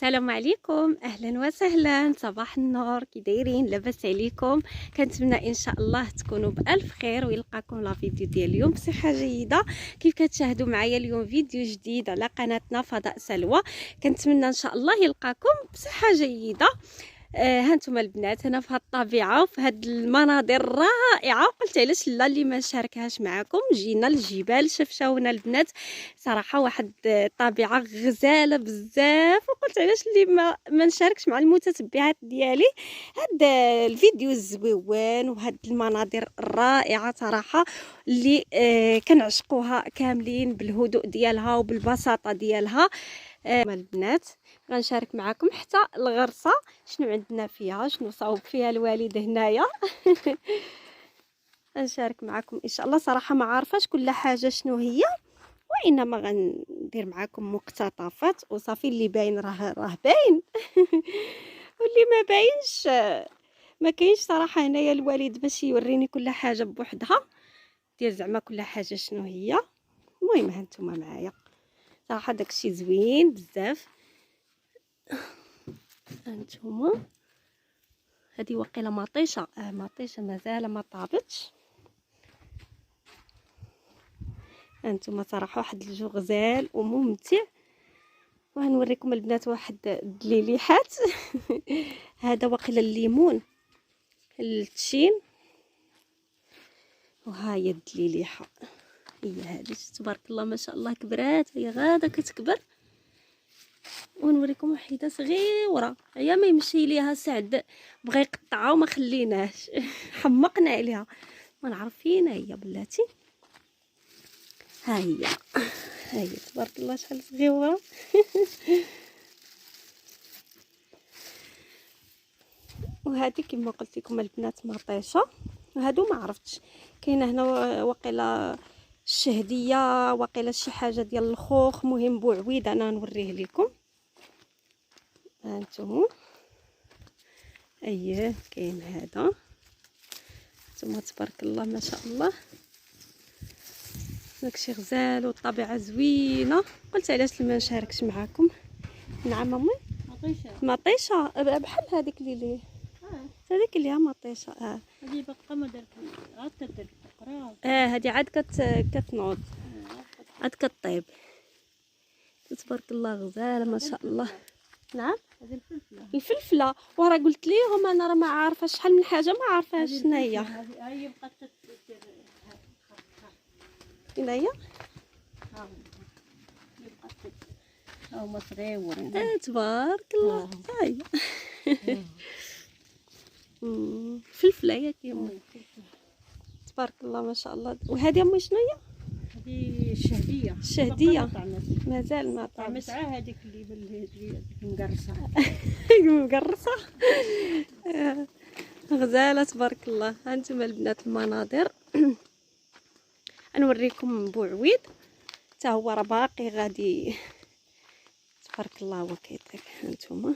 السلام عليكم، اهلا وسهلا، صباح النور، كي دايرين؟ لاباس عليكم؟ كنتمنى ان شاء الله تكونوا بالف خير ويلقاكم لا فيديو ديال اليوم بصحه جيده. كيف كتشاهدوا معايا اليوم فيديو جديد على قناتنا فضاء سلوى. كنتمنى ان شاء الله يلقاكم بصحه جيده. هانتوما البنات، هنا في هاد الطبيعه وفي هاد المناظر الرائعه، قلت علاش لا اللي ما نشاركهاش معكم. جينا للجبال، شفشاونا البنات، صراحه واحد الطبيعه غزاله بزاف، وقلت علاش اللي ما نشاركش مع المتتبعات ديالي هاد الفيديو الزويوان وهاد المناظر الرائعه صراحه اللي كنعشقوها كاملين بالهدوء ديالها وبالبساطه ديالها. البنات، غنشارك معكم حتى الغرسه شنو عندنا فيها، شنو صاوب فيها الوالد هنايا. غنشارك معكم ان شاء الله. صراحه ما عارفاش كل حاجه شنو هي، وانما غندير معكم مقتطفات وصافي. اللي باين راه باين. واللي ما باينش ما كاينش صراحه. هنايا الوالد باش يوريني كل حاجه بوحدها، دير زعما كل حاجه شنو هي. المهم هانتوما معايا، صراحه داكشي زوين بزاف. هانتوما هذه وقيله مطيشه، مطيشه مازال ما طابتش. هانتوما صراحه واحد الجو غزال وممتع. وغنوريكم البنات واحد الدليليحات. هذا وقيله الليمون التشين، وها هي الدليليحه هي هذه. تبارك الله ما شاء الله كبرات، هي غاده كتكبر. ونوريكم وحيده صغيره، هي ما يمشي ليها سعد بغى يقطعها وما خليناش. حمقنا عليها، ما نعرف فين هي بلاتي. ها هي تبارك الله شحال صغيره. وهذه كما قلت لكم البنات مطيشه. وهادو ما عرفتش، كاينه هنا وقيله الشهديه، وقيله شي حاجه ديال الخوخ، مهم بوعويد انا نوريه لكم. هانتوما اييه كاين هذا. ثم تبارك الله ما شاء الله، داكشي غزال والطبيعه زوينه. قلت علاش ما نشاركش معاكم. نعم امي، مطيشه بحال هذيك اللي هذيك اللي مطيشه. هذه بقى ما درت عاد كدير القرا. هذه عاد كتنوض، عاد كطيب. تبارك الله غزاله ما شاء الله. نعم هذه الفلفله، الفلفله. وراه قلت ليهم انا راه ما عارفه شحال من حاجه، ما عارفاش شنو هي. هي بقات تدير هنايا ها بقات هما صغيورين. تبارك الله. هاي فلفله ياك يما، تبارك الله ما شاء الله. وهذه امي شنو هي؟ هذه الشهديه. الشهديه مازال ما طعمت طعمت. هذيك اللي مقرصه. مقرصه. غزاله تبارك الله. هانتوما البنات المناظر. نوريكم بوعويد حتى هو راه باقي غادي. تبارك الله هو كيدير. هانتوما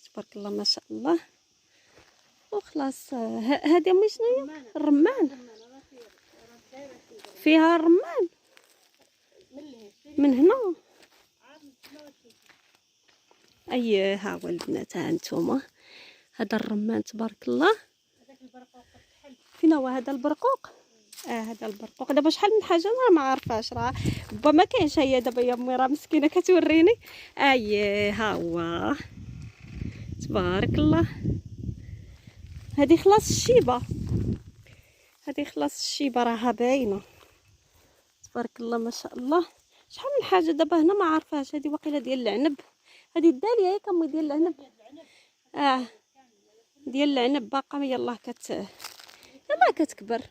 تبارك الله ما شاء الله. وخلاص هذه امي شنو هي؟ الرمان. فيها الرمان من هنا. اي ها هو البنات، ها انتوما هذا الرمان تبارك الله. فين هو هذا البرقوق؟ هذا البرقوق. دابا شحال من حاجه انا ما عارفاش، راه با ما كاينش. هي دابا يا امي راه مسكينه كتوريني. ها هو تبارك الله. هذه خلاص الشيبه، هذه خلاص الشيبه راها باينه. تبارك الله ما شاء الله. شحال من حاجه دابا هنا ما عارفاش. هذه وقيله ديال العنب، هذه الداليه ياك امي ديال العنب. ديال العنب باقا يلاه يلاه كتكبر.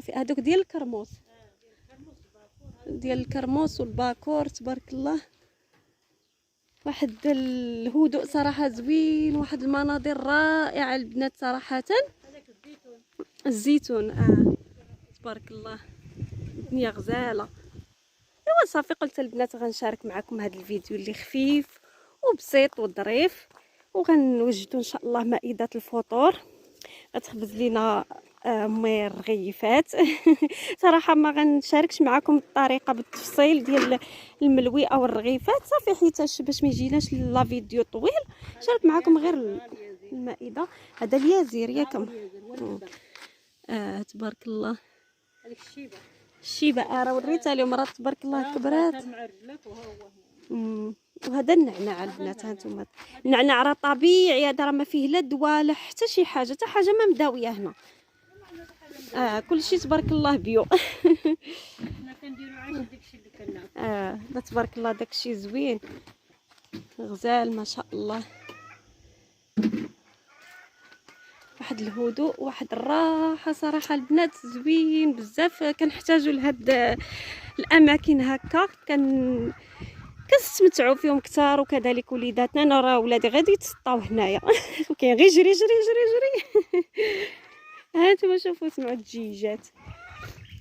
في هذوك ديال الكرموس، ديال الكرموس والباكور. تبارك الله واحد الهدوء صراحه زوين، واحد المناظر رائعه البنات صراحه. الزيتون تبارك الله الدنيا غزاله. ايوا صافي قلت البنات غنشارك معكم هذا الفيديو اللي خفيف وبسيط وظريف. وغنوجدوا ان شاء الله مائده الفطور. غتخبز لينا مي الرغيفات. صراحه ما غنشاركش معكم الطريقه بالتفصيل ديال الملوي او الرغيفات، صافي حيتاش باش ما يجيناش لا فيديو طويل، شارك معكم غير المائده. هذا اليازير ياك. تبارك الله. هذيك الشيبه الشيبه راه وريتها لهم، راه تبارك الله كبرات. مع رجلك وهو وهذا النعناع البنات، ها انتم النعناع راه طبيعي، هذا راه ما فيه لا دواء لا حتى شي حاجه، حتى حاجه ما مداويه هنا. كلشي تبارك الله بيو. حنا كنديروا عايش داكشي اللي كناكل. تبارك الله داكشي زوين غزال ما شاء الله. واحد الهدوء واحد الراحه صراحه البنات، زوين بزاف. كنحتاجوا لهاد الاماكن هكا، كنستمتعوا فيهم كثار، وكذلك وليداتنا. انا راه ولادي غادي يتسطاو هنايا. كاين غير جري جري جري جري. هانتوما شوفوا سمعوا الدجيجات.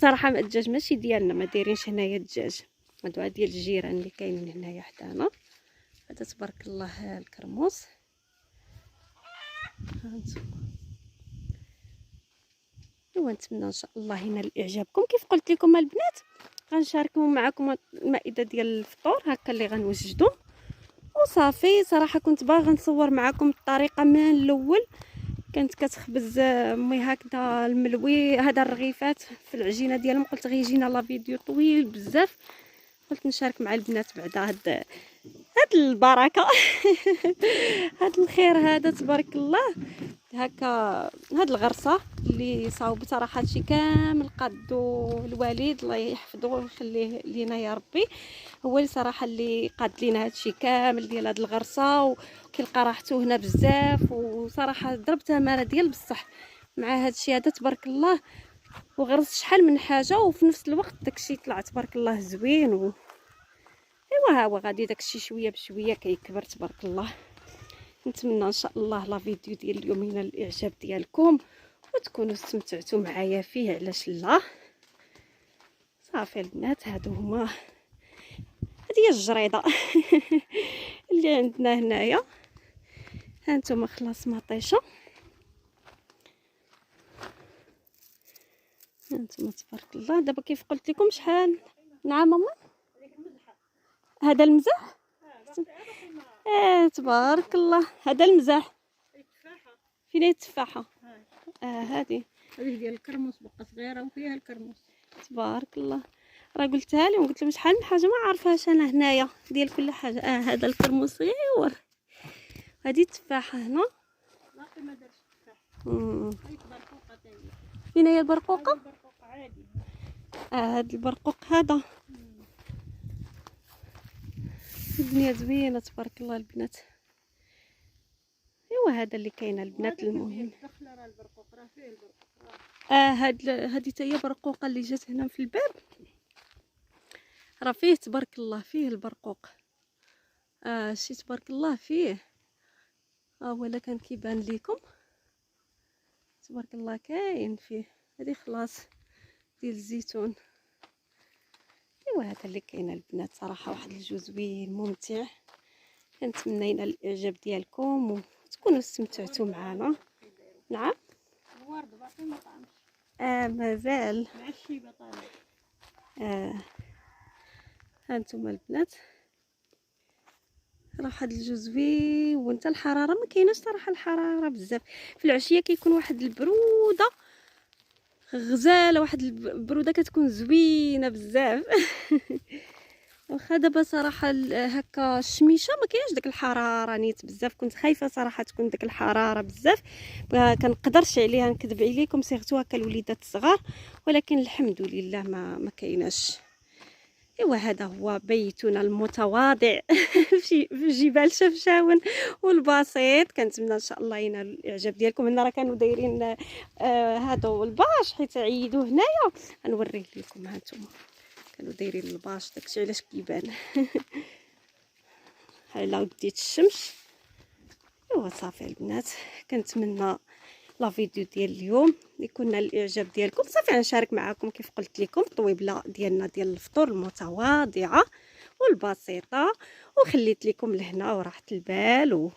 صراحه الدجاج ماشي ديالنا، ما دايرينش هنايا الدجاج، هادو ديال الجيران اللي كاينين هنايا حدانا. هذا تبارك الله الكرموس. هانتوما ونتمنى ان شاء الله ينال اعجابكم. كيف قلت لكم البنات غنشاركوا معكم المائده ديال الفطور هكا اللي غنوجدوا وصافي. صراحه كنت باغا نصور معكم الطريقه من الاول. كانت كتخبز امي هكذا الملوي هذا الرغيفات في العجينه ديالهم، قلت غيجينا لا فيديو طويل بزاف، قلت نشارك مع البنات بعدا هاد البركه. هاد الخير هذا تبارك الله. هكا هاد الغرسه اللي صاوبت صراحه هادشي كامل قادو الوالد الله يحفظه ويخليه لينا يا ربي، هو اللي صراحه اللي قاد لينا هادشي كامل ديال هاد الغرسه، وكيلقى راحته هنا بزاف. وصراحه ضربت امانه ديال بصح مع هادشي هذا تبارك الله، وغرس شحال من حاجه وفي نفس الوقت داكشي طلع تبارك الله زوين. ايوا ها هو غادي داكشي شويه بشويه كيكبر تبارك الله. نتمنى ان شاء الله لا فيديو ديال اليوم ينال الاعجاب ديالكم وتكونوا استمتعتوا معايا فيه، علاش لا. صافي البنات هادو هما، هذه هي الجريده اللي عندنا هنايا. هانتوما خلاص مطيشه، هانتوما تبارك الله. دابا كيف قلت لكم شحال. نعم ماما هذا المزح. تبارك الله هذا المزح. فين هي التفاحه؟ هذه ديال الكرموس بقى صغيره وفيها الكرموس. تبارك الله. راه قلتها لهم، قلت لهم شحال من حاجه ما عارفاش انا هنايا ديال كل حاجه. هذا الكرموس صغير، هذه التفاحه هنا. باقي ما دارش التفاح. هاي برقوقه تاهي. فين هي البرقوقه؟ البرقوقه عادي. هذا البرقوق هذا. الدنيا زوينه تبارك الله البنات. ايوا هذا اللي كاينه البنات المهم. راه البرقوق راه فيه البرقوق. هذه حتى هي برقوقه اللي جات هنا في الباب، راه فيه تبارك الله فيه البرقوق. شي تبارك الله فيه. ولا كان كيبان لكم تبارك الله كاين فيه. هذه خلاص ديال الزيتون. ايوا هذا اللي كاين البنات. صراحه واحد الجو زوين ممتع، كنتمنى ينال الاعجاب ديالكم وتكونوا استمتعتوا معنا. نعم الورد باقي ما طعمش. مازال مع الشيبه طالع. هانتوما البنات راه واحد الجو زوين، وانت الحراره ما كايناش صراحه، الحراره بزاف. في العشيه كيكون واحد البروده غزاله، واحد البروده كتكون زوينه بزاف. واخا دابا صراحه هكا الشميشه ما كاينش داك الحراره نيت بزاف. كنت خايفه صراحه تكون داك الحراره بزاف، ما كنقدرش عليها نكذب عليكم، صيغتو هكا الوليدات الصغار، ولكن الحمد لله ما كايناش. ايوا هذا هو بيتنا المتواضع في جبال شفشاون والبسيط. كنتمنى ان شاء الله ينال الاعجاب ديالكم. هنا راه كانوا دايرين هادو الباش حيت عيدوا هنايا، غنوريه لكم. هانتوما كانوا دايرين الباش داكشي علاش كيبان. على وديت الشمس. ايوا صافي البنات، كنتمنى لا فيديو ديال اليوم يكون الاعجاب ديالكم. صافي غنشارك معكم كيف قلت لكم الطويبله ديالنا ديال الفطور المتواضعه والبسيطه، وخليت لكم لهنا وراحه البال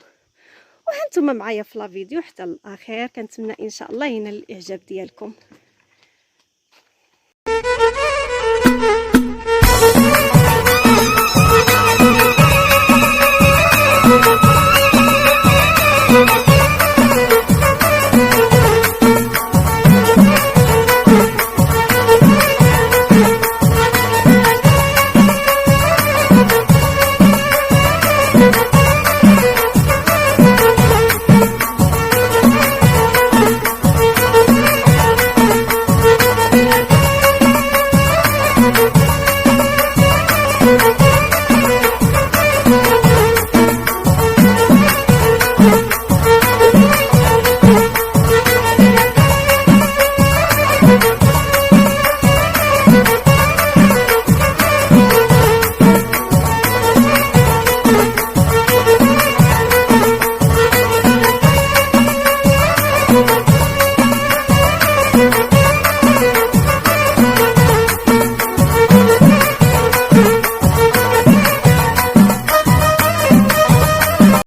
وهانتوما معايا في لا فيديو حتى الاخير. كنتمنى ان شاء الله ينال الاعجاب ديالكم.